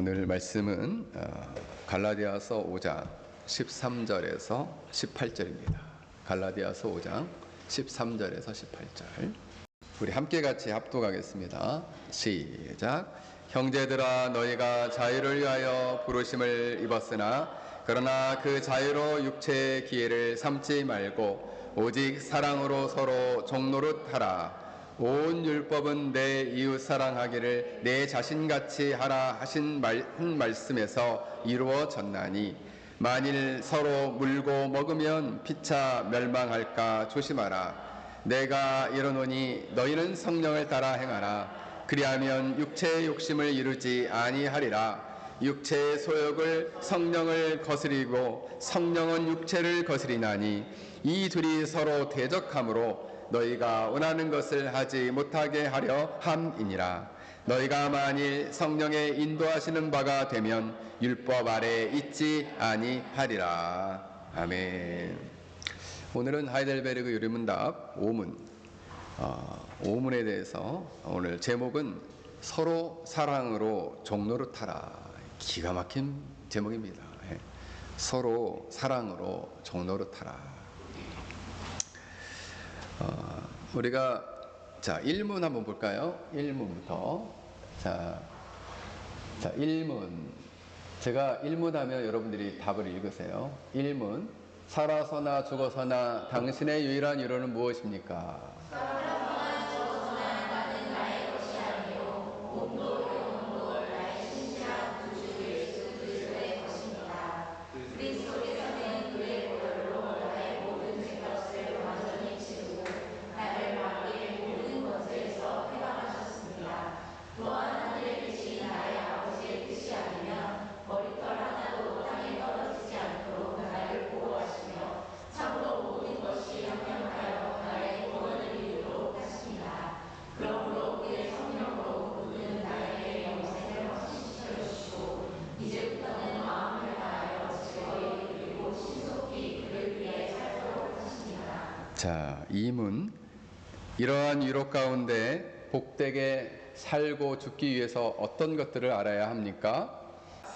오늘 말씀은 갈라디아서 5장 13절에서 18절입니다. 갈라디아서 5장 13절에서 18절. 우리 함께 같이 합독하겠습니다. 시작. 형제들아, 너희가 자유를 위하여 부르심을 입었으나 그러나 그 자유로 육체의 기회를 삼지 말고 오직 사랑으로 서로 종노릇 하라. 온 율법은 내 이웃 사랑하기를 내 자신같이 하라 하신 한 말씀에서 이루어졌나니 만일 서로 물고 먹으면 피차 멸망할까 조심하라. 내가 이르노니 너희는 성령을 따라 행하라. 그리하면 육체의 욕심을 이루지 아니하리라. 육체의 소욕을 성령을 거스리고 성령은 육체를 거스리나니 이 둘이 서로 대적하므로 너희가 원하는 것을 하지 못하게 하려 함이니라. 너희가 만일 성령의 인도하시는 바가 되면 율법 아래 있지 아니하리라. 아멘. 오늘은 하이델베르그 유리문답 5문, 5문에 대해서 오늘 제목은 서로 사랑으로 종노릇하라. 기가 막힌 제목입니다. 서로 사랑으로 종노릇하라. 우리가 1문 한번 볼까요? 1문부터. 자 1문. 제가 1문 하면 여러분들이 답을 읽으세요. 1문. 살아서나 죽어서나 당신의 유일한 위로는 무엇입니까? 살아서나 죽어서나 나는 나의 것이 아니요 몸도 영혼도 나의 신실한 구주 예수 그리스도의 것입니다. 그리스도께서는 그의 보혈로 나의 모든 죄값을 완전히 치르고 나를 마귀의 모든 것에서 해방하셨습니다. 또한 하늘에 계신 나의 아버지의 뜻이 아니면 머리털 하나도 땅에 떨어지지 않도록 나를 보호하시며 참으로 모든 것이 합력하여 나의 구원을 이루도록 하십니다. 그러므로 그의 성령으로 그는 나에게 영생을 확신시켜 주시고 이제부터는 마음을 다하여 즐거이 그리고 신속히 그를 위해 살도록 하십니다. 자, 2문. 이러한 위로 가운데 복되게 살고 죽기 위해서 어떤 것들을 알아야 합니까?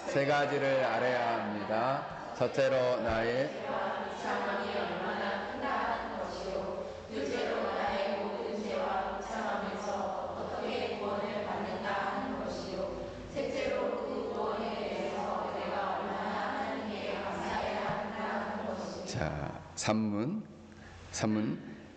세 가지를 알아야 합니다. 첫째로 나의 비참함이 얼마나 크다 하는 것이요, 둘째로 나의 모든 죄와 비참함에서 어떻게 구원을 받는가 하는 것이요, 셋째로 그 구원에 대해서 내가 얼마나 하나님께 감사해야 한다 하는 것입니다. 자, 3문.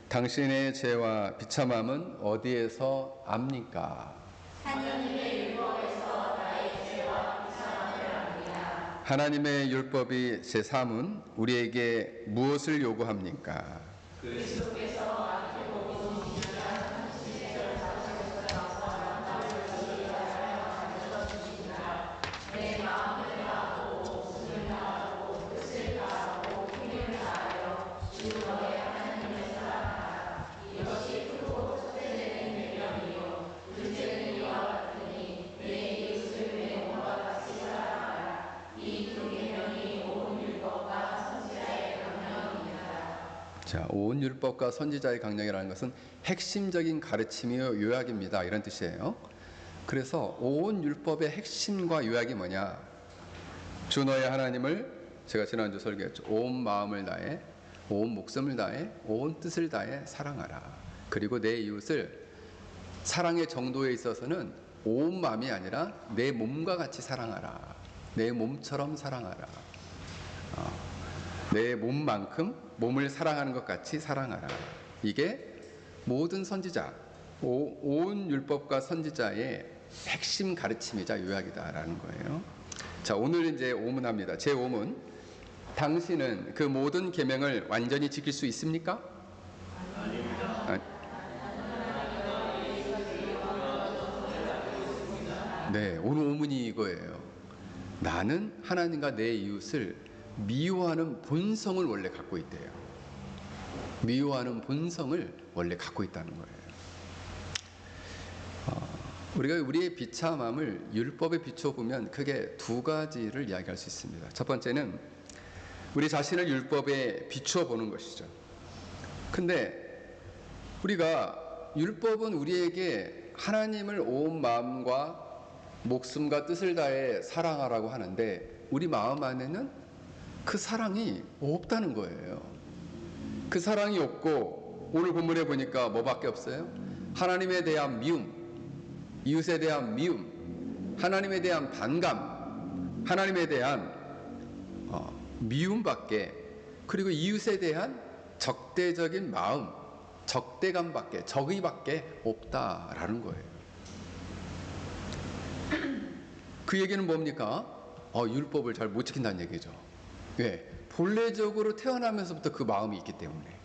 당신의 죄와 비참함은 어디에서 압니까? 하나님의 율법에서 나의 죄와 비참함을 압니다. 하나님의 율법이 제3은 우리에게 무엇을 요구합니까? 그리스도께서 앞으로 보시니까 신실을 사랑하셔서 아름다운 것을 하여 주십니다. 내 마음을 다하고 목숨을 다하고 뜻을 다하고 힘을 다하여 주 너의 하나님을 사랑하라. 이것이 크고 첫째는 계명이요 둘째는 이와 같으니 내 이웃을 내 몸과 같이 사랑하라. 이 두 계명이 온 율법과 선지자의 강령입니다. 자, 온 율법과 선지자의 강령이라는 것은 핵심적인 가르침이요 요약입니다. 이런 뜻이에요. 그래서 온 율법의 핵심과 요약이 뭐냐? 주 너의 하나님을, 제가 지난주 설교했죠. 온 마음을 다해, 온 목숨을 다해, 온 뜻을 다해 사랑하라. 그리고 내 이웃을 사랑의 정도에 있어서는 온 마음이 아니라 내 몸과 같이 사랑하라. 내 몸처럼 사랑하라. 내 몸만큼 몸을 사랑하는 것 같이 사랑하라. 이게 모든 선지자, 온 율법과 선지자의 핵심 가르침이자 요약이다라는 거예요. 자, 오늘 이제 5문합니다. 제 5문. 당신은 그 모든 계명을 완전히 지킬 수 있습니까? 아닙니다. 네, 오늘 5문이 이거예요. 나는 하나님과 내 이웃을 미워하는 본성을 원래 갖고 있대요. 미워하는 본성을 원래 갖고 있다는 거예요. 우리가 우리의 비참함을 율법에 비춰보면 크게 두 가지를 이야기할 수 있습니다. 첫 번째는 우리 자신을 율법에 비추어 보는 것이죠. 근데 우리가 율법은 우리에게 하나님을 온 마음과 목숨과 뜻을 다해 사랑하라고 하는데 우리 마음 안에는 그 사랑이 없다는 거예요. 그 사랑이 없고 오늘 본문에 보니까 뭐밖에 없어요? 하나님에 대한 미움, 이웃에 대한 미움, 하나님에 대한 반감, 하나님에 대한 미움밖에, 그리고 이웃에 대한 적대적인 마음, 적대감밖에, 적의밖에 없다라는 거예요. 그 얘기는 뭡니까? 율법을 잘 못 지킨다는 얘기죠. 왜? 본래적으로 태어나면서부터 그 마음이 있기 때문에.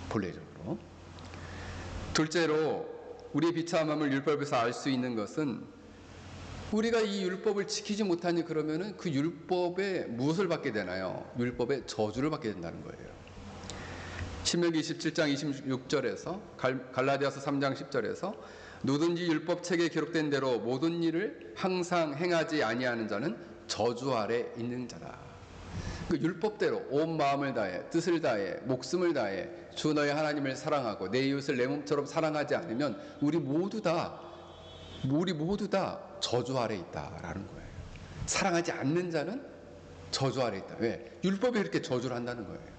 본래적으로. 둘째로 우리의 비참함을 율법에서 알 수 있는 것은 우리가 이 율법을 지키지 못하니 그러면은 그 율법에 무엇을 받게 되나요? 율법의 저주를 받게 된다는 거예요. 신명기 27장 26절에서 갈라디아서 3장 10절에서 누든지 율법책에 기록된 대로 모든 일을 항상 행하지 아니하는 자는 저주 아래 있는 자다. 그 율법대로 온 마음을 다해 뜻을 다해 목숨을 다해 주 너의 하나님을 사랑하고 내 이웃을 내 몸처럼 사랑하지 않으면 우리 모두 다 저주 아래 있다라는 거예요. 사랑하지 않는 자는 저주 아래 있다. 왜? 율법이 이렇게 저주를 한다는 거예요.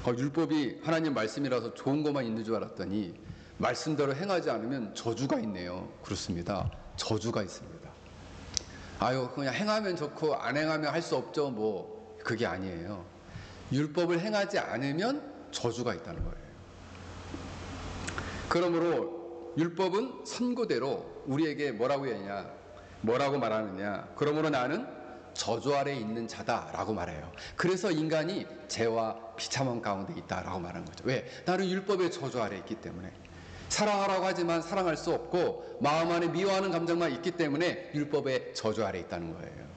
율법이 하나님 말씀이라서 좋은 것만 있는 줄 알았더니 말씀대로 행하지 않으면 저주가 있네요. 그렇습니다. 저주가 있습니다. 그냥 행하면 좋고 안 행하면 할 수 없죠. 그게 아니에요. 율법을 행하지 않으면 저주가 있다는 거예요. 그러므로 율법은 선고대로 우리에게 뭐라고 말하느냐? 그러므로 나는 저주 아래 있는 자다라고 말해요. 그래서 인간이 죄와 비참함 가운데 있다라고 말하는 거죠. 왜? 나는 율법의 저주 아래 있기 때문에. 사랑하라고 하지만 사랑할 수 없고 마음 안에 미워하는 감정만 있기 때문에 율법의 저주 아래 있다는 거예요.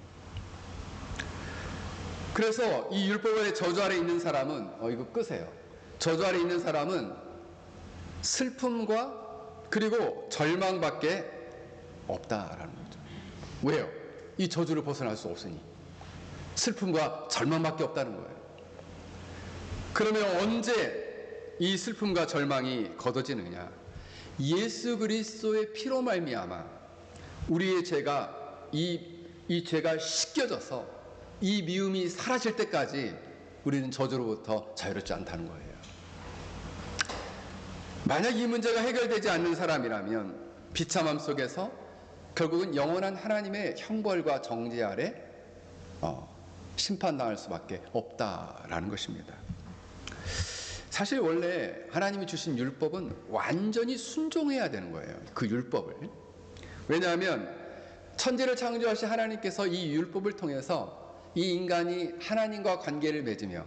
그래서 이 율법의 저주 아래 있는 사람은 이거 끄세요. 저주 아래 있는 사람은 슬픔과 그리고 절망밖에 없다라는 거죠. 왜요? 이 저주를 벗어날 수 없으니 슬픔과 절망밖에 없다는 거예요. 그러면 언제 이 슬픔과 절망이 걷어지느냐? 예수 그리스도의 피로 말미암아 우리의 죄가 이 죄가 씻겨져서 이 미움이 사라질 때까지 우리는 저주로부터 자유롭지 않다는 거예요. 만약 이 문제가 해결되지 않는 사람이라면 비참함 속에서 결국은 영원한 하나님의 형벌과 정죄 아래 심판당할 수밖에 없다라는 것입니다. 사실 원래 하나님이 주신 율법은 완전히 순종해야 되는 거예요. 그 율법을. 왜냐하면 천지를 창조하신 하나님께서 이 율법을 통해서 이 인간이 하나님과 관계를 맺으며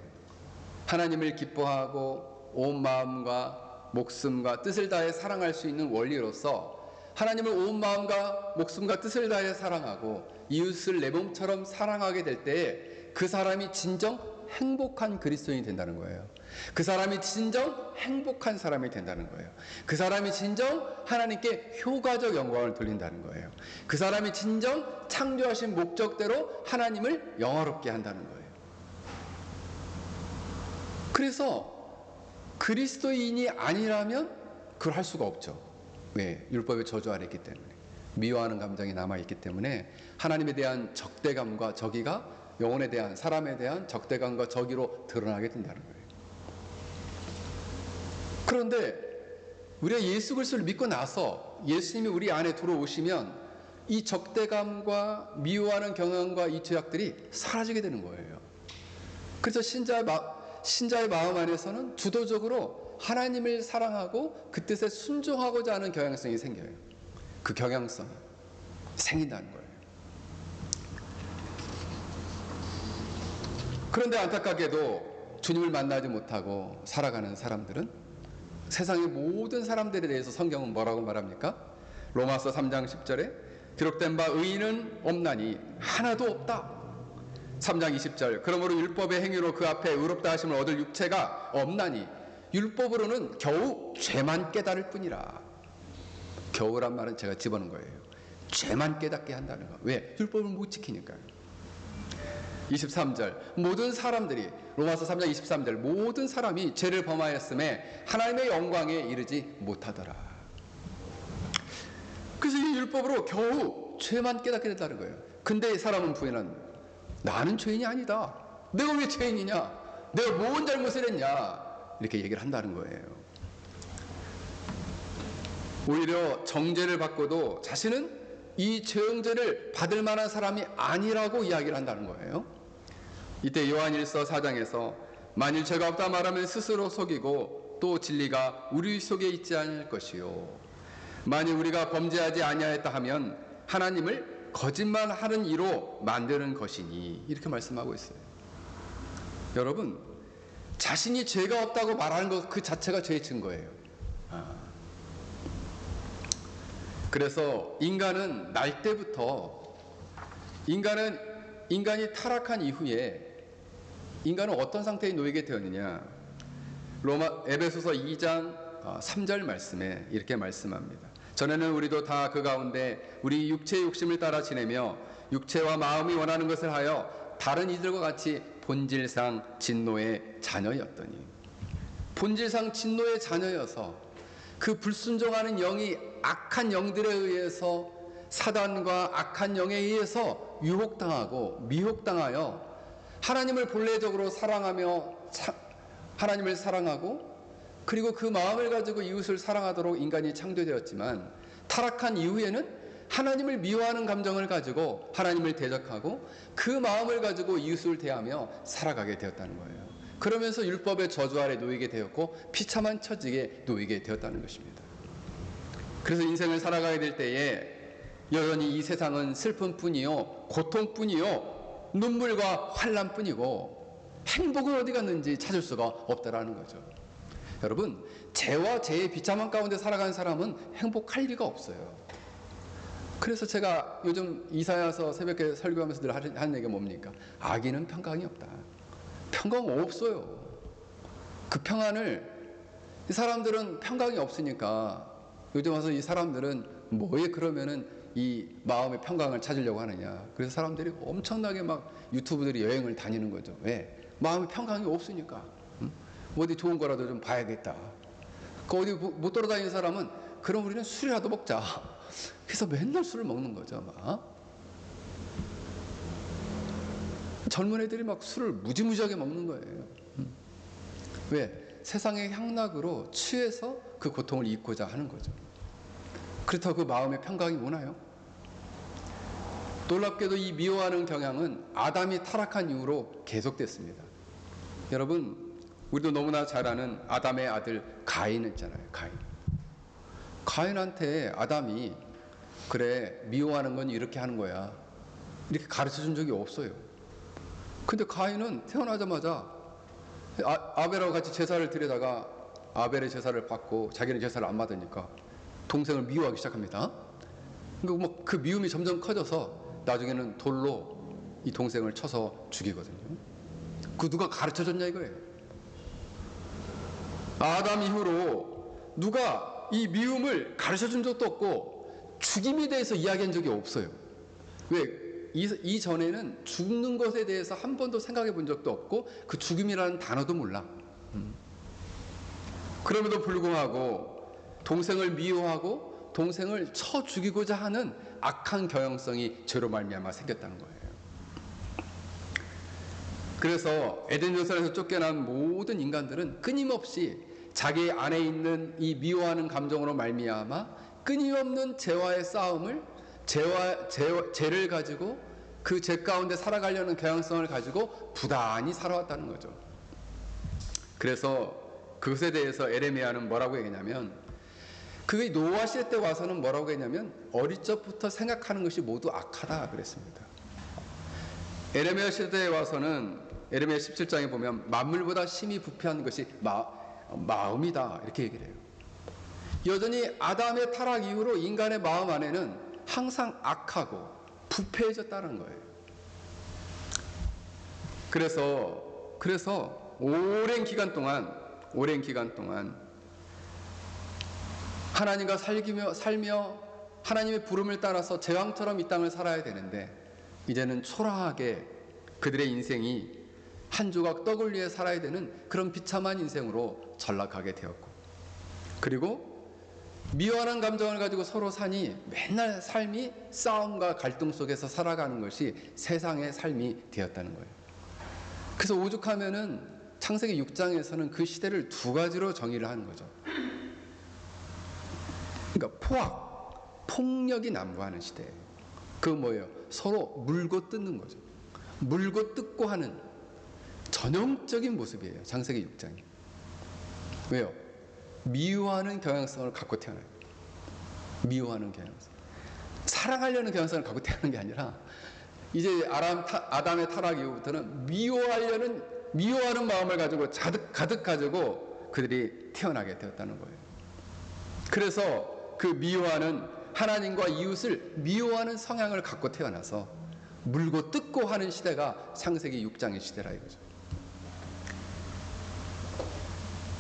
하나님을 기뻐하고 온 마음과 목숨과 뜻을 다해 사랑할 수 있는 원리로서 하나님을 온 마음과 목숨과 뜻을 다해 사랑하고 이웃을 내 몸처럼 사랑하게 될 때에 그 사람이 진정 행복한 그리스도인이 된다는 거예요. 그 사람이 진정 행복한 사람이 된다는 거예요. 그 사람이 진정 하나님께 효과적 영광을 돌린다는 거예요. 그 사람이 진정 창조하신 목적대로 하나님을 영화롭게 한다는 거예요. 그래서 그리스도인이 아니라면 그걸 할 수가 없죠. 왜? 율법의 저주 아래 있기 때문에. 미워하는 감정이 남아있기 때문에 하나님에 대한 적대감과 적의가 영혼에 대한, 사람에 대한 적대감과 적의로 드러나게 된다는 거예요. 그런데 우리가 예수 그리스도를 믿고 나서 예수님이 우리 안에 들어오시면 이 적대감과 미워하는 경향과 이 죄악들이 사라지게 되는 거예요. 그래서 신자의 마음 안에서는 주도적으로 하나님을 사랑하고 그 뜻에 순종하고자 하는 경향성이 생겨요. 그 경향성이 생긴다는 거예요. 그런데 안타깝게도 주님을 만나지 못하고 살아가는 사람들은 세상의 모든 사람들에 대해서 성경은 뭐라고 말합니까? 로마서 3장 10절에 기록된 바 의인은 없나니 하나도 없다. 3장 20절 그러므로 율법의 행위로 그 앞에 의롭다 하심을 얻을 육체가 없나니 율법으로는 겨우 죄만 깨달을 뿐이라. 겨우란 말은 제가 집어넣은 거예요. 죄만 깨닫게 한다는 거. 왜? 율법을 못 지키니까요. 23절 모든 사람들이 로마서 3장 23절 모든 사람이 죄를 범하였음에 하나님의 영광에 이르지 못하더라. 그래서 이 율법으로 겨우 죄만 깨닫게 된다는 거예요. 근데 사람은 부인한, 나는 죄인이 아니다. 내가 왜 죄인이냐? 내가 뭔 잘못을 했냐? 이렇게 얘기를 한다는 거예요. 오히려 정죄를 받고도 자신은 이 죄응죄를 받을 만한 사람이 아니라고 이야기를 한다는 거예요. 이때 요한일서 4장에서 만일 죄가 없다 말하면 스스로 속이고 또 진리가 우리 속에 있지 않을 것이요, 만일 우리가 범죄하지 아니하였다 하면 하나님을 거짓말하는 이로 만드는 것이니, 이렇게 말씀하고 있어요. 여러분, 자신이 죄가 없다고 말하는 것 그 자체가 죄의 증거예요. 그래서 인간은 날 때부터, 인간이 타락한 이후에 인간은 어떤 상태에 놓이게 되었느냐? 에베소서 2장 3절 말씀에 이렇게 말씀합니다. 전에는 우리도 다 그 가운데 우리 육체의 욕심을 따라 지내며 육체와 마음이 원하는 것을 하여 다른 이들과 같이 본질상 진노의 자녀였더니, 본질상 진노의 자녀여서 그 불순종하는 영이 악한 영들에 의해서, 사단과 악한 영에 의해서 유혹당하고 미혹당하여 하나님을 본래적으로 사랑하며 하나님을 사랑하고, 그리고 그 마음을 가지고 이웃을 사랑하도록 인간이 창조되었지만, 타락한 이후에는 하나님을 미워하는 감정을 가지고 하나님을 대적하고 그 마음을 가지고 이웃을 대하며 살아가게 되었다는 거예요. 그러면서 율법의 저주 아래 놓이게 되었고 비참한 처지에 놓이게 되었다는 것입니다. 그래서 인생을 살아가게 될 때에 여전히 이 세상은 슬픔뿐이요, 고통뿐이요, 눈물과 환난뿐이고 행복은 어디 갔는지 찾을 수가 없다라는 거죠. 여러분, 죄와 죄의 비참한 가운데 살아가는 사람은 행복할 리가 없어요. 그래서 제가 요즘 이사야서 새벽에 설교하면서 늘 하는 얘기가 뭡니까? 악인은 평강이 없다. 평강 없어요. 그 평안을, 이 사람들은 평강이 없으니까 요즘 와서 이 사람들은 뭐에 그러면은 이 마음의 평강을 찾으려고 하느냐. 그래서 사람들이 엄청나게 막 유튜브들이 여행을 다니는 거죠. 왜? 마음의 평강이 없으니까. 어디 좋은 거라도 좀 봐야겠다. 그 어디 못 돌아다니는 사람은 그럼 우리는 술이라도 먹자. 그래서 맨날 술을 먹는 거죠. 막. 젊은 애들이 막 술을 무지무지하게 먹는 거예요. 왜? 세상의 향락으로 취해서 그 고통을 잊고자 하는 거죠. 그렇다고 그 마음의 평강이 오나요? 놀랍게도 이 미워하는 경향은 아담이 타락한 이후로 계속됐습니다. 여러분, 우리도 너무나 잘 아는 아담의 아들 가인 있잖아요. 가인한테 아담이 그래, 미워하는 건 이렇게 하는 거야, 이렇게 가르쳐 준 적이 없어요. 근데 가인은 태어나자마자 아벨하고 같이 제사를 드리다가 아벨의 제사를 받고 자기는 제사를 안 받으니까 동생을 미워하기 시작합니다. 그러니까 뭐 그 미움이 점점 커져서 나중에는 돌로 이 동생을 쳐서 죽이거든요. 그 누가 가르쳐 줬냐 이거예요. 아담 이후로 누가 이 미움을 가르쳐 준 적도 없고 죽임에 대해서 이야기한 적이 없어요. 왜? 이전에는 죽는 것에 대해서 한 번도 생각해 본 적도 없고 그 죽임이라는 단어도 몰라. 그럼에도 불구하고 동생을 미워하고 동생을 쳐 죽이고자 하는 악한 경향성이 죄로 말미암아 생겼다는 거예요. 그래서 에덴 동산에서 쫓겨난 모든 인간들은 끊임없이 자기 안에 있는 이 미워하는 감정으로 말미암아 끊임없는 죄와의 싸움을, 죄를 가지고 그 죄 가운데 살아가려는 경향성을 가지고 부단히 살아왔다는 거죠. 그래서 그것에 대해서 에레미야는 뭐라고 얘기냐면, 그게 노아 시대 때 와서는 뭐라고 했냐면 어릴 적부터 생각하는 것이 모두 악하다 그랬습니다. 에레미야 시대에 와서는 에레미야 17장에 보면 만물보다 심히 부패한 것이 마음이다 이렇게 얘기를 해요. 여전히 아담의 타락 이후로 인간의 마음 안에는 항상 악하고 부패해졌다는 거예요. 그래서 오랜 기간 동안 하나님과 살며 하나님의 부름을 따라서 제왕처럼 이 땅을 살아야 되는데, 이제는 초라하게 그들의 인생이 한 조각 떡을 위해 살아야 되는 그런 비참한 인생으로 전락하게 되었고, 그리고 미워하는 감정을 가지고 서로 사니 맨날 삶이 싸움과 갈등 속에서 살아가는 것이 세상의 삶이 되었다는 거예요. 그래서 오죽하면은 창세기 6장에서는 그 시대를 두 가지로 정의를 하는 거죠. 그러니까 포악, 폭력이 난무하는 시대예요. 그 뭐예요? 서로 물고 뜯는 거죠. 물고 뜯고 하는 전형적인 모습이에요. 창세기 6장이. 왜요? 미워하는 경향성을 갖고 태어나요. 미워하는 경향성. 사랑하려는 경향성을 갖고 태어나는 게 아니라 이제 아담의 타락 이후부터는 미워하는 마음을 가지고 가득 가지고 그들이 태어나게 되었다는 거예요. 그래서 그 미워하는 하나님과 이웃을 미워하는 성향을 갖고 태어나서 물고 뜯고 하는 시대가 창세기 6장의 시대라 이거죠.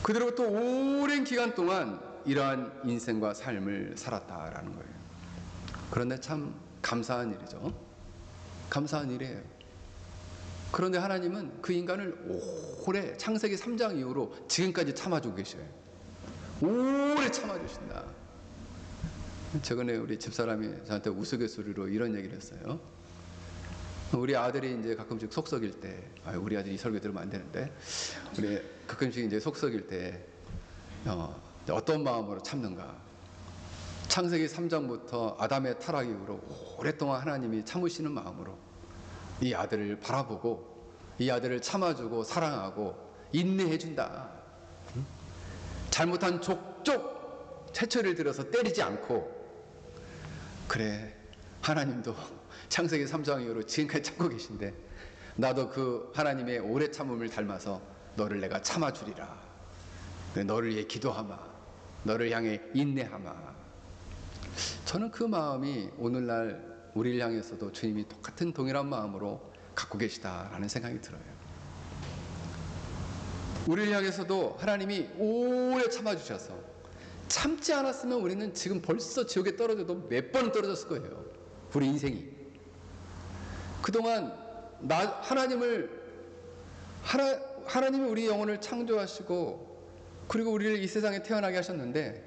그대로부터 오랜 기간 동안 이러한 인생과 삶을 살았다라는 거예요. 그런데 참 감사한 일이죠. 감사한 일이에요. 그런데 하나님은 그 인간을 오래 창세기 3장 이후로 지금까지 참아주고 계셔요. 오래 참아주신다. 최근에 우리 집사람이 저한테 우스갯소리로 이런 얘기를 했어요. 우리 아들이 이제 가끔씩 속썩일 때, 우리 아들이 이 설교 들으면 안 되는데, 우리 가끔씩 이제 속썩일 때, 어떤 마음으로 참는가? 창세기 3장부터 아담의 타락 이후로 오랫동안 하나님이 참으시는 마음으로 이 아들을 바라보고, 이 아들을 참아주고, 사랑하고, 인내해준다. 잘못한 족족 채초를 들어서 때리지 않고, 그래, 하나님도 창세기 3장 이후로 지금까지 참고 계신데 나도 그 하나님의 오래 참음을 닮아서 너를 내가 참아주리라. 너를 위해 기도하마. 너를 향해 인내하마. 저는 그 마음이 오늘날 우리를 향해서도 주님이 똑같은 동일한 마음으로 갖고 계시다라는 생각이 들어요. 우리를 향해서도 하나님이 오래 참아주셔서 참지 않았으면 우리는 지금 벌써 지옥에 떨어져도 몇 번은 떨어졌을 거예요. 우리 인생이. 그동안 하나님이 우리 영혼을 창조하시고 그리고 우리를 이 세상에 태어나게 하셨는데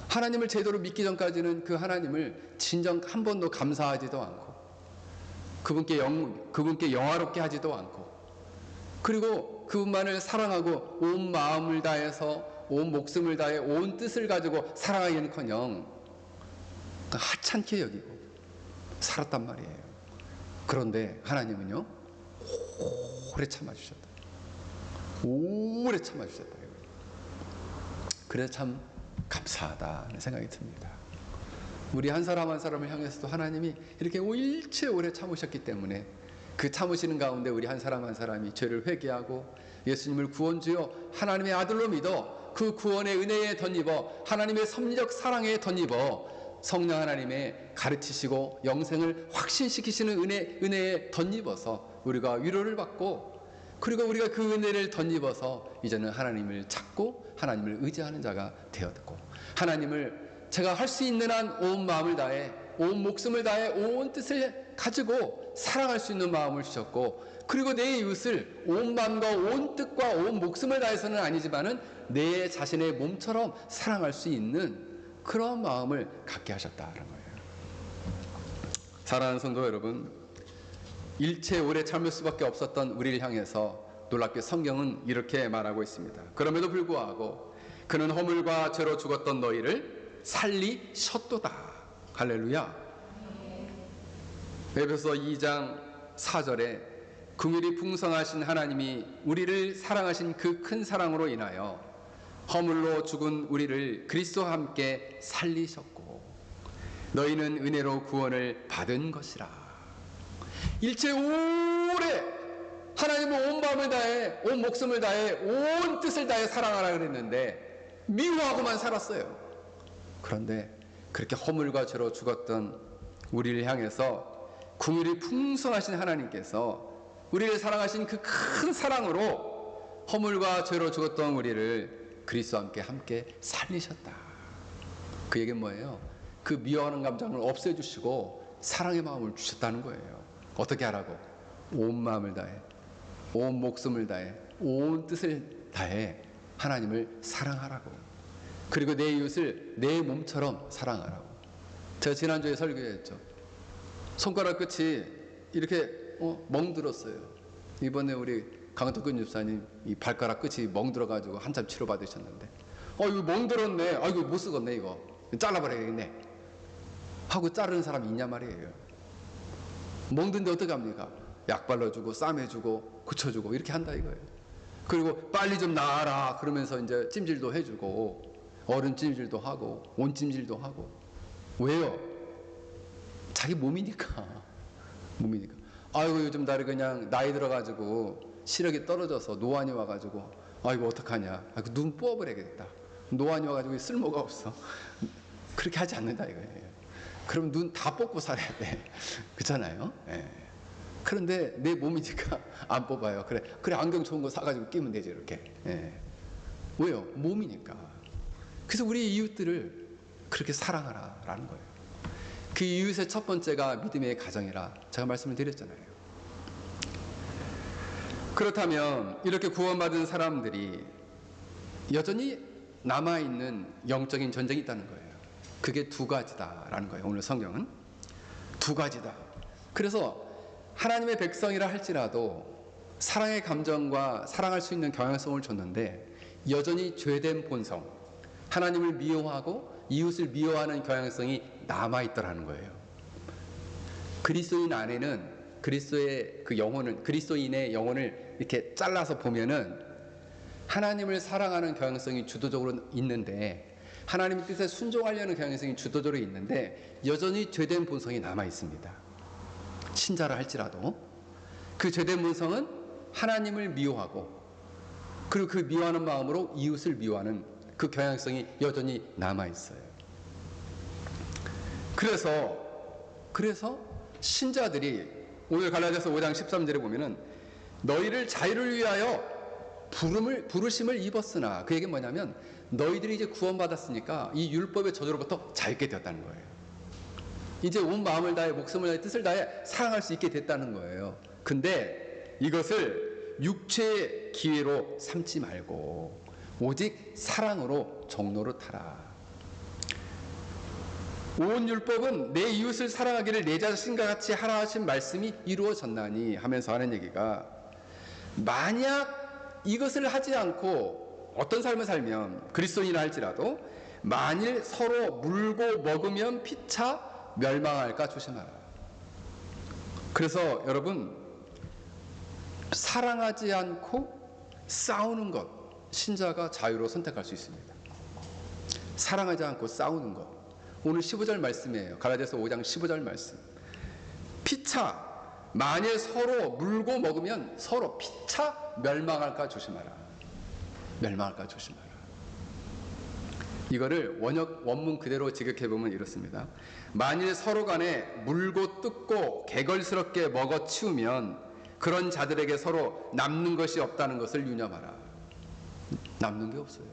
하나님을 제대로 믿기 전까지는 그 하나님을 진정 한 번도 감사하지도 않고 그분께 영화롭게 하지도 않고 그리고 그분만을 사랑하고 온 마음을 다해서 온 목숨을 다해 온 뜻을 가지고 사랑하기는커녕 하찮게 여기고 살았단 말이에요. 그런데 하나님은요 오래 참아주셨다. 오래 참아주셨다. 그래서 참 감사하다는 생각이 듭니다. 우리 한 사람 한 사람을 향해서도 하나님이 이렇게 일체 오래 참으셨기 때문에 그 참으시는 가운데 우리 한 사람 한 사람이 죄를 회개하고 예수님을 구원주요 하나님의 아들로 믿어 그 구원의 은혜에 덧입어 하나님의 섭리적 사랑에 덧입어 성령 하나님의 가르치시고 영생을 확신시키시는 은혜에 덧입어서 우리가 위로를 받고 그리고 우리가 그 은혜를 덧입어서 이제는 하나님을 찾고 하나님을 의지하는 자가 되었고 하나님을 제가 할 수 있는 한 온 마음을 다해 온 목숨을 다해 온 뜻을 가지고 사랑할 수 있는 마음을 주셨고 그리고 내 이웃을 온 마음과 온 뜻과 온 목숨을 다해서는 아니지만은 내 자신의 몸처럼 사랑할 수 있는 그런 마음을 갖게 하셨다는 거예요. 사랑하는 성도 여러분, 일체 오래 참을 수밖에 없었던 우리를 향해서 놀랍게 성경은 이렇게 말하고 있습니다. 그럼에도 불구하고 그는 허물과 죄로 죽었던 너희를 살리셨도다. 할렐루야. 에베소 2장 4절에 긍휼이 풍성하신 하나님이 우리를 사랑하신 그 큰 사랑으로 인하여 허물로 죽은 우리를 그리스도와 함께 살리셨고 너희는 은혜로 구원을 받은 것이라. 일체 오래 하나님을 온 마음을 다해 온 목숨을 다해 온 뜻을 다해 사랑하라 그랬는데 미워하고만 살았어요. 그런데 그렇게 허물과 죄로 죽었던 우리를 향해서 긍휼이 풍성하신 하나님께서 우리를 사랑하신 그 큰 사랑으로 허물과 죄로 죽었던 우리를 그리스도와 함께 살리셨다. 그 얘기는 뭐예요? 그 미워하는 감정을 없애주시고 사랑의 마음을 주셨다는 거예요. 어떻게 하라고? 온 마음을 다해 온 목숨을 다해 온 뜻을 다해 하나님을 사랑하라고. 그리고 내 이웃을 내 몸처럼 사랑하라고. 제가 지난주에 설교했죠. 손가락 끝이 이렇게 멍들었어요. 이번에 우리 강덕근 집사님 이 발가락 끝이 멍들어가지고 한참 치료받으셨는데 이거 멍들었네. 이거 못 쓰겠네. 이거 잘라버려야겠네 하고 자르는 사람이 있냐 말이에요. 멍든데 어떻게 합니까? 약 발라주고 쌈해주고 고쳐주고 이렇게 한다 이거예요. 그리고 빨리 좀 나아라 그러면서 이제 찜질도 해주고 어른 찜질도 하고 온 찜질도 하고. 왜요? 자기 몸이니까. 아이고 요즘 나를 그냥 나이 들어가지고 시력이 떨어져서 노안이 와가지고 아이고 어떡하냐, 눈 뽑아버려야겠다, 노안이 와가지고 쓸모가 없어. 그렇게 하지 않는다 이거예요. 그럼 눈 다 뽑고 살아야 돼. 그렇잖아요. 예. 그런데 내 몸이니까 안 뽑아요. 그래 안경 좋은 거 사가지고 끼면 되지 이렇게. 예. 왜요? 몸이니까. 그래서 우리 이웃들을 그렇게 사랑하라라는 거예요. 그 이웃의 첫 번째가 믿음의 가정이라 제가 말씀을 드렸잖아요. 그렇다면 이렇게 구원받은 사람들이 여전히 남아있는 영적인 전쟁이 있다는 거예요. 그게 두 가지다라는 거예요. 오늘 성경은 두 가지다. 그래서 하나님의 백성이라 할지라도 사랑의 감정과 사랑할 수 있는 경향성을 줬는데 여전히 죄된 본성, 하나님을 미워하고 이웃을 미워하는 경향성이 남아있더라는 거예요. 그리스도인 안에는 그리스도의 그 영혼을, 그리스도인의 영혼을 이렇게 잘라서 보면은 하나님을 사랑하는 경향성이 주도적으로 있는데, 하나님의 뜻에 순종하려는 경향성이 주도적으로 있는데 여전히 죄된 본성이 남아 있습니다. 신자라 할지라도 그 죄된 본성은 하나님을 미워하고 그리고 그 미워하는 마음으로 이웃을 미워하는 그 경향성이 여전히 남아 있어요. 그래서 신자들이 오늘 갈라디아서 5장 13절에 보면은 너희를 자유를 위하여 부르심을 입었으나, 그 얘기는 뭐냐면 너희들이 이제 구원받았으니까 이 율법의 저주로부터 자유케 되었다는 거예요. 이제 온 마음을 다해 목숨을 다해 뜻을 다해 사랑할 수 있게 됐다는 거예요. 근데 이것을 육체의 기회로 삼지 말고 오직 사랑으로 종로로 타라. 온 율법은 내 이웃을 사랑하기를 내 자신과 같이 하라 하신 말씀이 이루어졌나니 하면서 하는 얘기가, 만약 이것을 하지 않고 어떤 삶을 살면 그리스도인이라 할지라도 만일 서로 물고 먹으면 피차 멸망할까 조심하라. 그래서 여러분, 사랑하지 않고 싸우는 것, 신자가 자유로 선택할 수 있습니다. 사랑하지 않고 싸우는 것, 오늘 15절 말씀이에요. 갈라디아서 5장 15절 말씀. 피차 만일 서로 물고 먹으면 서로 피차 멸망할까 조심하라. 멸망할까 조심하라. 이거를 원문 그대로 직역해보면 이렇습니다. 만일 서로 간에 물고 뜯고 개걸스럽게 먹어 치우면 그런 자들에게 서로 남는 것이 없다는 것을 유념하라. 남는 게 없어요.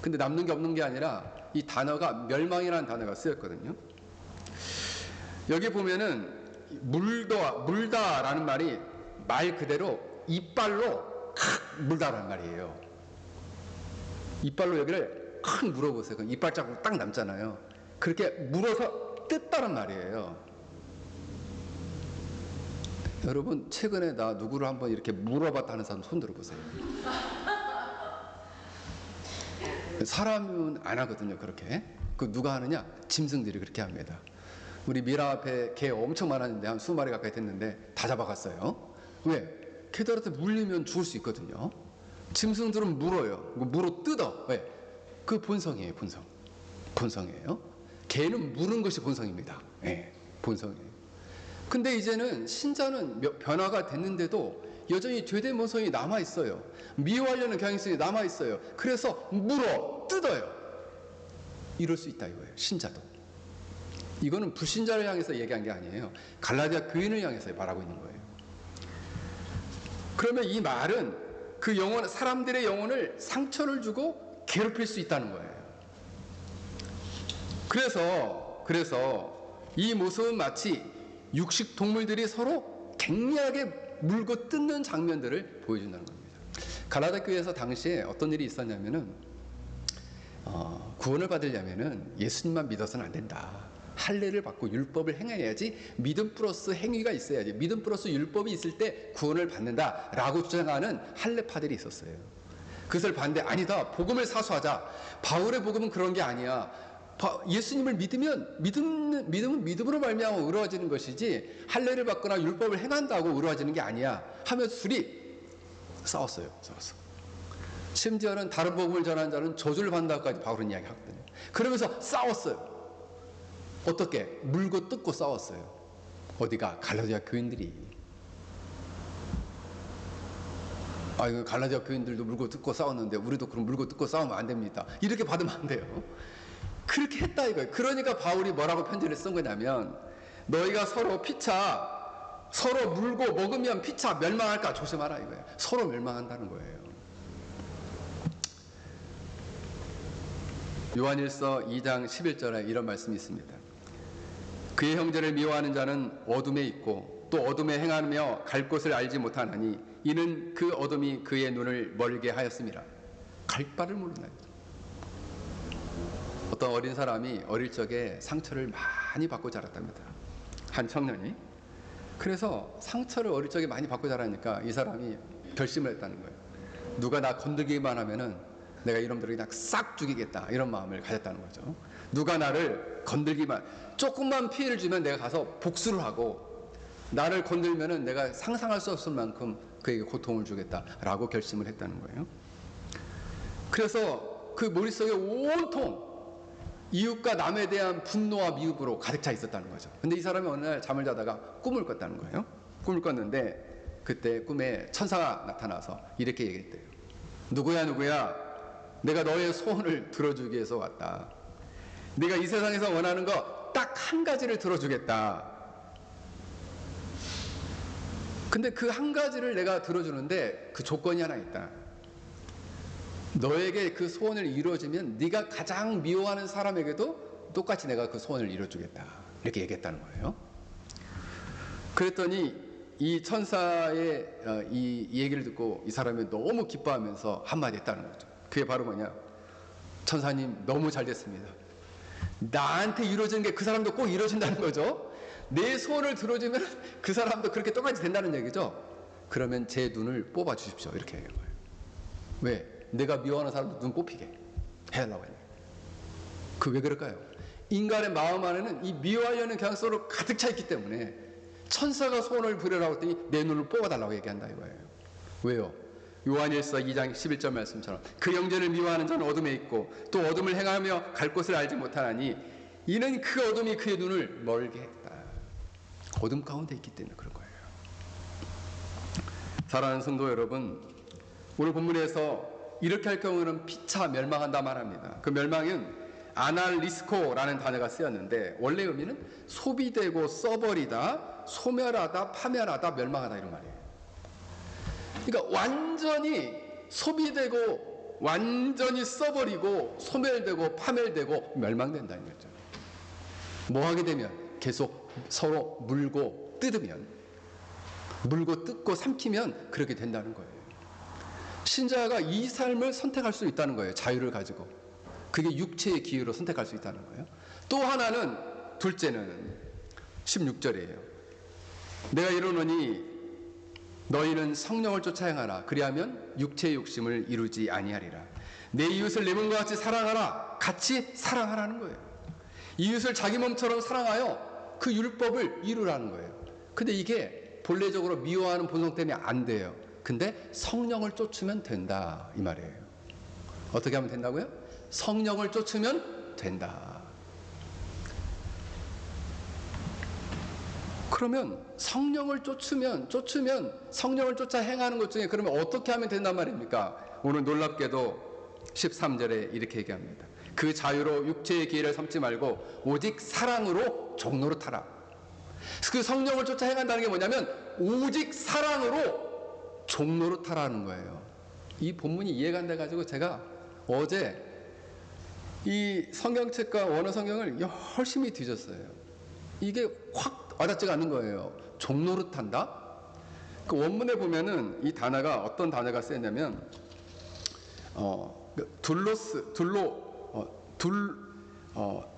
근데 남는 게 없는 게 아니라 이 단어가 멸망이라는 단어가 쓰였거든요. 여기 보면은 물다라는 말이 말 그대로 이빨로 물다라는 말이에요. 이빨로 여기를 칵 물어보세요. 이빨 자국 딱 남잖아요. 그렇게 물어서 뜯다는 말이에요. 여러분, 최근에 나 누구를 한번 이렇게 물어봤다는 사람 손 들어보세요. 사람은 안 하거든요, 그렇게. 그 누가 하느냐? 짐승들이 그렇게 합니다. 우리 미라 앞에 개 엄청 많았는데 한 20마리 가까이 됐는데 다 잡아갔어요. 왜? 개들한테 물리면 죽을 수 있거든요. 짐승들은 물어요. 물어 뜯어. 왜? 그 본성이에요, 본성이에요. 개는 무는 것이 본성입니다. 네, 본성이에요. 근데 이제는 신자는 변화가 됐는데도 여전히 죄된 본성이 남아있어요. 미워하려는 경향성이 남아있어요. 그래서 물어 뜯어요. 이럴 수 있다 이거예요, 신자도. 이거는 불신자를 향해서 얘기한 게 아니에요. 갈라디아 교인을 향해서 말하고 있는 거예요. 그러면 이 말은 그 영혼, 사람들의 영혼을 상처를 주고 괴롭힐 수 있다는 거예요. 그래서 이 모습은 마치 육식 동물들이 서로 갱리하게 물고 뜯는 장면들을 보여준다는 겁니다. 갈라디아 교회에서 당시에 어떤 일이 있었냐면은 구원을 받으려면은 예수님만 믿어서는 안 된다. 할례를 받고 율법을 행해야지, 믿음 플러스 행위가 있어야지, 믿음 플러스 율법이 있을 때 구원을 받는다라고 주장하는 할례파들이 있었어요. 그것을 반대, 아니다, 복음을 사수하자. 바울의 복음은 그런 게 아니야. 예수님을 믿으면 믿음은 믿음으로 말미암아 의로워지는 것이지 할례를 받거나 율법을 행한다고 의로워지는 게 아니야 하면서 둘이 싸웠어요. 심지어는 다른 복음을 전하는 자는 저주를 받는다고까지 바울은 이야기하거든요. 그러면서 싸웠어요. 어떻게? 물고 뜯고 싸웠어요. 어디가? 갈라디아 교인들이. 이거 갈라디아 교인들도 물고 뜯고 싸웠는데 우리도 그럼 물고 뜯고 싸우면 안 됩니다. 이렇게 받으면 안 돼요. 그렇게 했다 이거예요. 그러니까 바울이 뭐라고 편지를 쓴 거냐면, 너희가 서로 피차, 서로 물고 먹으면 피차 멸망할까 조심하라 이거예요. 서로 멸망한다는 거예요. 요한일서 2장 11절에 이런 말씀이 있습니다. 그의 형제를 미워하는 자는 어둠에 있고 또 어둠에 행하며 갈 곳을 알지 못하나니 이는 그 어둠이 그의 눈을 멀게 하였습니다. 갈 바를 모르나요? 어떤 어린 사람이 어릴 적에 상처를 많이 받고 자랐답니다. 한 청년이. 그래서 상처를 어릴 적에 많이 받고 자라니까 이 사람이 결심을 했다는 거예요. 누가 나 건들기만 하면은 내가 이놈들을 그냥 싹 죽이겠다, 이런 마음을 가졌다는 거죠. 누가 나를 건들기만, 조금만 피해를 주면 내가 가서 복수를 하고, 나를 건들면은 내가 상상할 수 없을 만큼 그에게 고통을 주겠다라고 결심을 했다는 거예요. 그래서 그 머릿속에 온통 이웃과 남에 대한 분노와 미움으로 가득 차 있었다는 거죠. 근데 이 사람이 어느 날 잠을 자다가 꿈을 꿨다는 거예요. 꿈을 꿨는데 그때 꿈에 천사가 나타나서 이렇게 얘기했대요. 누구야 내가 너의 소원을 들어주기 위해서 왔다. 네가 이 세상에서 원하는 거 딱 한 가지를 들어주겠다. 근데 그 한 가지를 내가 들어주는데 그 조건이 하나 있다. 너에게 그 소원을 이루어지면 네가 가장 미워하는 사람에게도 똑같이 내가 그 소원을 이루어주겠다. 이렇게 얘기했다는 거예요. 그랬더니 이 천사의 이 얘기를 듣고 이 사람이 너무 기뻐하면서 한마디 했다는 거죠. 그게 바로 뭐냐? 천사님 너무 잘 됐습니다. 나한테 이루어지는 게 그 사람도 꼭 이루어진다는 거죠. 내 소원을 들어주면 그 사람도 그렇게 똑같이 된다는 얘기죠. 그러면 제 눈을 뽑아 주십시오. 이렇게 얘기한 거예요. 왜? 내가 미워하는 사람도 눈 뽑히게 해달라고 해요. 그 왜 그럴까요? 인간의 마음 안에는 이 미워하려는 경향성으로 가득 차 있기 때문에 천사가 소원을 부려라고 했더니 내 눈을 뽑아달라고 얘기한다 이거예요. 왜요? 요한일서 2장 11절 말씀처럼 그 형제를 미워하는 자는 어둠에 있고 또 어둠을 행하며 갈 곳을 알지 못하나니 이는 그 어둠이 그의 눈을 멀게 했다. 어둠 가운데 있기 때문에 그런 거예요. 사랑하는 성도 여러분, 오늘 본문에서 이렇게 할 경우는 피차 멸망한다 말합니다. 그 멸망은 아날리스코라는 단어가 쓰였는데 원래 의미는 소비되고 써버리다, 소멸하다, 파멸하다, 멸망하다 이런 말이에요. 그러니까 완전히 소비되고 완전히 써버리고 소멸되고 파멸되고 멸망된다는 거죠. 뭐 하게 되면 계속 서로 물고 뜯으면, 물고 뜯고 삼키면 그렇게 된다는 거예요. 신자가 이 삶을 선택할 수 있다는 거예요. 자유를 가지고. 그게 육체의 기회로 선택할 수 있다는 거예요. 또 하나는, 둘째는 16절이에요. 내가 이르노니 너희는 성령을 쫓아 행하라. 그리하면 육체의 욕심을 이루지 아니하리라. 내 이웃을 내 몸과 같이 사랑하라. 같이 사랑하라는 거예요. 이웃을 자기 몸처럼 사랑하여 그 율법을 이루라는 거예요. 근데 이게 본래적으로 미워하는 본성 때문에 안 돼요. 근데 성령을 쫓으면 된다 이 말이에요. 어떻게 하면 된다고요? 성령을 쫓으면 된다. 그러면 성령을 쫓으면 성령을 쫓아 행하는 것 중에 그러면 어떻게 하면 된단 말입니까? 오늘 놀랍게도 13절에 이렇게 얘기합니다. 그 자유로 육체의 기회를 삼지 말고 오직 사랑으로 종로로 타라. 그 성령을 쫓아 행한다는 게 뭐냐면 오직 사랑으로 종로로 타라는 거예요. 이 본문이 이해가 안 돼가지고 제가 어제 이 성경책과 원어 성경을 열심히 뒤졌어요. 이게 확 와닿지가 않는 거예요. 종로로 탄다? 그 원문에 보면은 이 단어가 어떤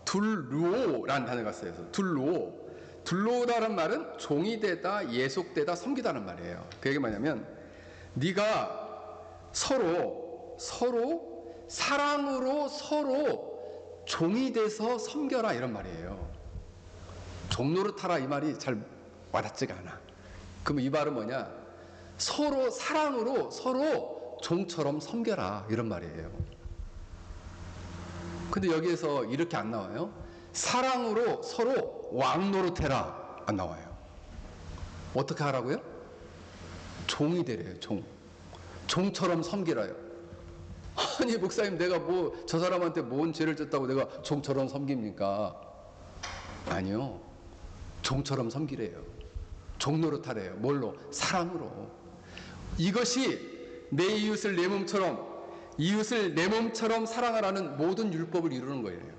둘루오라는 단어가 써요. 둘루오. 둘루오다는 말은 종이 되다, 예속되다, 섬기다는 말이에요. 그게 뭐냐면 네가 서로 사랑으로 서로 종이 돼서 섬겨라 이런 말이에요. 종노릇하라 이 말이 잘 와닿지가 않아. 그럼 이 말은 뭐냐? 서로 사랑으로 서로 종처럼 섬겨라 이런 말이에요. 근데 여기에서 이렇게 안 나와요. 사랑으로 서로 왕노릇해라 안 나와요. 어떻게 하라고요? 종이 되래요. 종처럼 섬기라요. 아니 목사님 내가 뭐 저 사람한테 뭔 죄를 졌다고 내가 종처럼 섬깁니까? 아니요. 종처럼 섬기래요. 종노릇하래요. 뭘로? 사랑으로. 이것이 내 이웃을 내 몸처럼 사랑하라는 모든 율법을 이루는 거예요.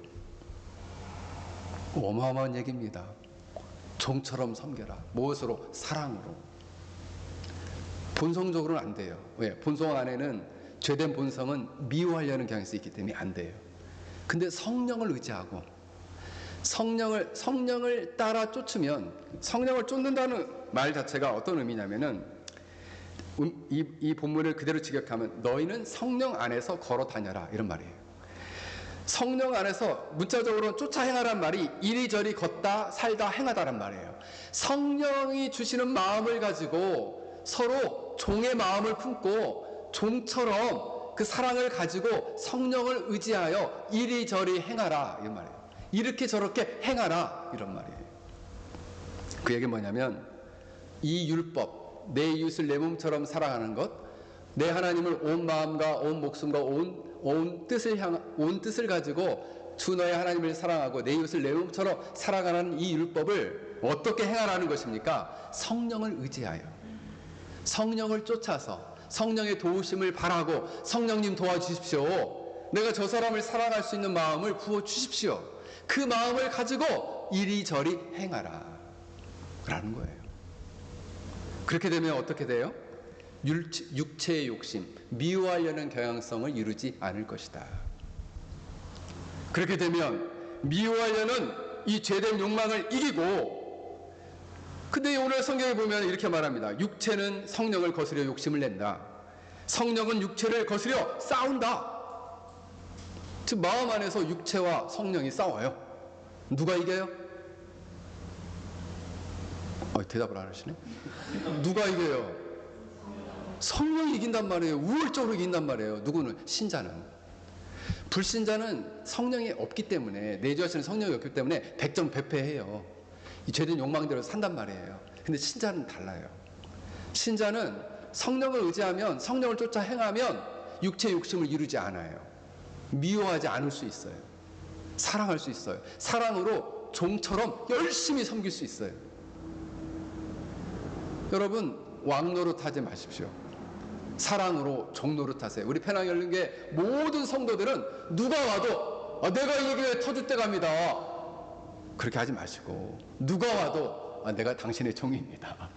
어마어마한 얘기입니다. 종처럼 섬겨라. 무엇으로? 사랑으로. 본성적으로는 안 돼요. 왜? 본성 안에는 죄된 본성은 미워하려는 경향이 있기 때문에 안 돼요. 근데 성령을 의지하고 성령을 따라 쫓으면, 성령을 쫓는다는 말 자체가 어떤 의미냐면은 이 본문을 그대로 직역하면 너희는 성령 안에서 걸어 다녀라 이런 말이에요. 성령 안에서 문자적으로 쫓아 행하라는 말이 이리저리 걷다 살다 행하다란 말이에요. 성령이 주시는 마음을 가지고 서로 종의 마음을 품고 종처럼 그 사랑을 가지고 성령을 의지하여 이리저리 행하라 이런 말이에요. 이렇게 저렇게 행하라 이런 말이에요. 그 얘기는 뭐냐면 이 율법, 내 이웃을 내 몸처럼 사랑하는 것, 내 하나님을 온 마음과 온 목숨과 온 뜻을 가지고 주 너의 하나님을 사랑하고 내 이웃을 내 몸처럼 사랑하는 이 율법을 어떻게 행하라는 것입니까? 성령을 의지하여, 성령을 쫓아서 성령의 도우심을 바라고 성령님 도와주십시오. 내가 저 사람을 사랑할 수 있는 마음을 부어주십시오. 그 마음을 가지고 이리저리 행하라 라는 거예요. 그렇게 되면 어떻게 돼요? 육체의 욕심, 미워하려는 경향성을 이루지 않을 것이다. 그렇게 되면 미워하려는 이 죄된 욕망을 이기고, 근데 오늘 성경에 보면 이렇게 말합니다. 육체는 성령을 거스려 욕심을 낸다. 성령은 육체를 거스려 싸운다. 즉 마음 안에서 육체와 성령이 싸워요. 누가 이겨요? 대답을 안 하시네. 누가 이겨요? 성령이 이긴단 말이에요. 우월적으로 이긴단 말이에요. 누구는? 신자는. 불신자는 성령이 없기 때문에, 내주하시는 성령이 없기 때문에 백전백패해요. 이 죄된 욕망대로 산단 말이에요. 근데 신자는 달라요. 신자는 성령을 의지하면, 성령을 쫓아 행하면 육체의 욕심을 이루지 않아요. 미워하지 않을 수 있어요. 사랑할 수 있어요. 사랑으로 종처럼 열심히 섬길 수 있어요. 여러분 왕노릇하지 마십시오. 사랑으로 종노릇하세요. 우리 penang열린교회 모든 성도들은 누가 와도 내가 이 교회 터줏대 갑니다. 그렇게 하지 마시고, 누가 와도 내가 당신의 종입니다.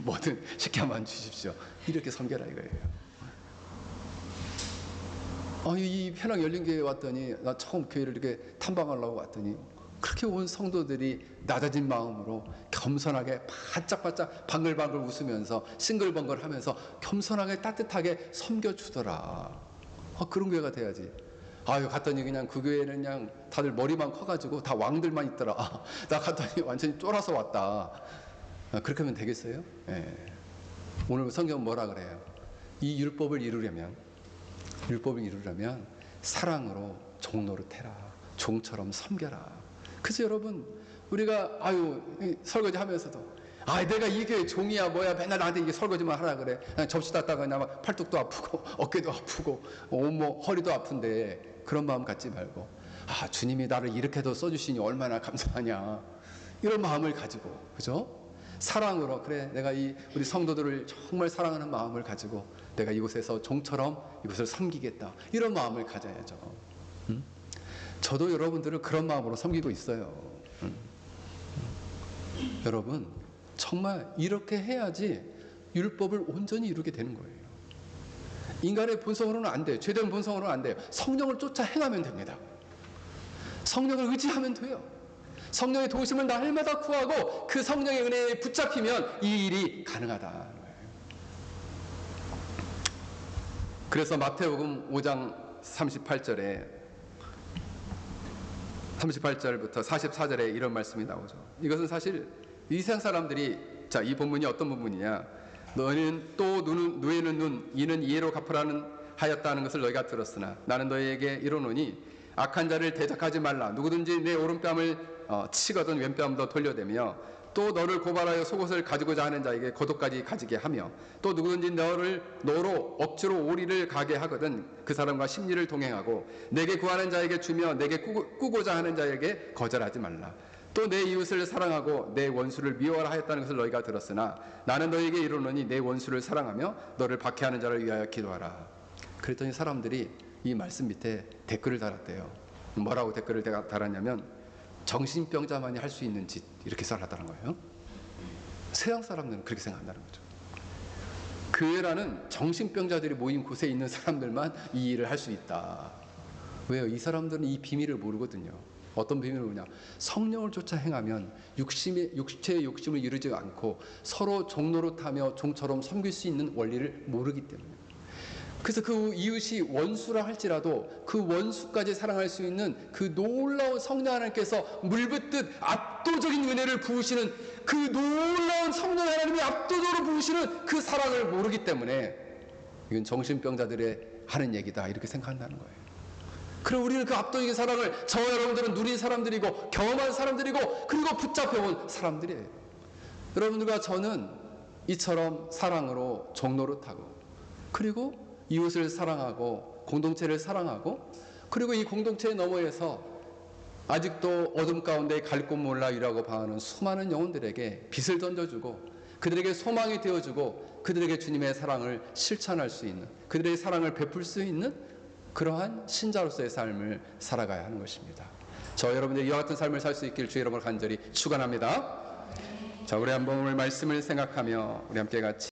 뭐든 시켜만 주십시오. 이렇게 섬겨라 이거예요. 이 penang열린교회에 왔더니, 나 처음 교회를 이렇게 탐방하려고 왔더니 그렇게 온 성도들이 낮아진 마음으로 겸손하게 바짝바짝 방글방글 웃으면서 싱글벙글 하면서 겸손하게 따뜻하게 섬겨주더라. 그런 교회가 돼야지. 갔더니 그냥 그 교회는 그냥 다들 머리만 커가지고 다 왕들만 있더라. 나 갔더니 완전히 쫄아서 왔다. 그렇게 하면 되겠어요? 예. 오늘 성경은 뭐라 그래요? 이 율법을 이루려면 사랑으로 종노릇해라. 종처럼 섬겨라. 그래서 여러분, 우리가 설거지 하면서도 내가 이 교회 종이야 뭐야 맨날 나한테 이게 설거지만 하라 그래. 접시 닦다가 그냥 팔뚝도 아프고 어깨도 아프고 온몸 허리도 아픈데 그런 마음 갖지 말고, 주님이 나를 이렇게도 써주시니 얼마나 감사하냐, 이런 마음을 가지고, 그죠? 사랑으로, 그래 내가 우리 성도들을 정말 사랑하는 마음을 가지고 내가 이곳에서 종처럼 이곳을 섬기겠다, 이런 마음을 가져야죠. 저도 여러분들을 그런 마음으로 섬기고 있어요. 여러분 정말 이렇게 해야지 율법을 온전히 이루게 되는 거예요. 인간의 본성으로는 안 돼요. 죄된 본성으로는 안 돼요. 성령을 쫓아 행하면 됩니다. 성령을 의지하면 돼요. 성령의 도우심을 날마다 구하고 그 성령의 은혜에 붙잡히면 이 일이 가능하다. 그래서 마태복음 5장 38절부터 44절에 이런 말씀이 나오죠. 이것은 사실 이 세상 사람들이, 자, 이 본문이 어떤 본문이냐? 너희는 또 누에는 눈, 이는 이해로 갚으라는 하였다는 것을 너희가 들었으나 나는 너희에게 이르노니 악한 자를 대적하지 말라. 누구든지 내 오른뺨을 치거든 왼뺨도 돌려대며 또 너를 고발하여 속옷을 가지고자 하는 자에게 겉옷까지 가지게 하며 또 누구든지 너로 억지로 오리를 가게 하거든 그 사람과 심리를 동행하고 내게 구하는 자에게 주며 내게 꾸고자 하는 자에게 거절하지 말라. 또 내 이웃을 사랑하고 내 원수를 미워하라 하였다는 것을 너희가 들었으나 나는 너희에게 이르노니 내 원수를 사랑하며 너를 박해하는 자를 위하여 기도하라. 그랬더니 사람들이 이 말씀 밑에 댓글을 달았대요. 뭐라고 댓글을 달았냐면 정신병자만이 할 수 있는 짓, 이렇게 써놨다는 거예요. 서양 사람들은 그렇게 생각한다는 거죠. 교회라는 정신병자들이 모인 곳에 있는 사람들만 이 일을 할 수 있다. 왜요? 이 사람들은 이 비밀을 모르거든요. 어떤 비밀을 모르냐? 성령을 쫓아 행하면 육체의 욕심을 이루지 않고 서로 종노릇하며 종처럼 섬길 수 있는 원리를 모르기 때문에. 그래서 그 이웃이 원수라 할지라도 그 원수까지 사랑할 수 있는 그 놀라운 성령 하나님께서 물붓듯 압도적인 은혜를 부으시는 그 놀라운 성령 하나님이 압도적으로 부으시는 그 사랑을 모르기 때문에 이건 정신병자들의 하는 얘기다, 이렇게 생각한다는 거예요. 그럼 우리는 그 압도적인 사랑을, 저와 여러분들은 누린 사람들이고 경험한 사람들이고 그리고 붙잡혀온 사람들이에요. 여러분들과 저는 이처럼 사랑으로 종노릇하고 그리고 이웃을 사랑하고 공동체를 사랑하고 그리고 이 공동체 너머에서 아직도 어둠 가운데 갈 곳 몰라 이라고 방하는 수많은 영혼들에게 빛을 던져주고 그들에게 소망이 되어주고 그들에게 주님의 사랑을 실천할 수 있는, 그들의 사랑을 베풀 수 있는 그러한 신자로서의 삶을 살아가야 하는 것입니다. 저 여러분들이 이와 같은 삶을 살 수 있기를 주의 이름으로 간절히 축원합니다. 자, 우리 한번 오늘 말씀을 생각하며 우리 함께 같이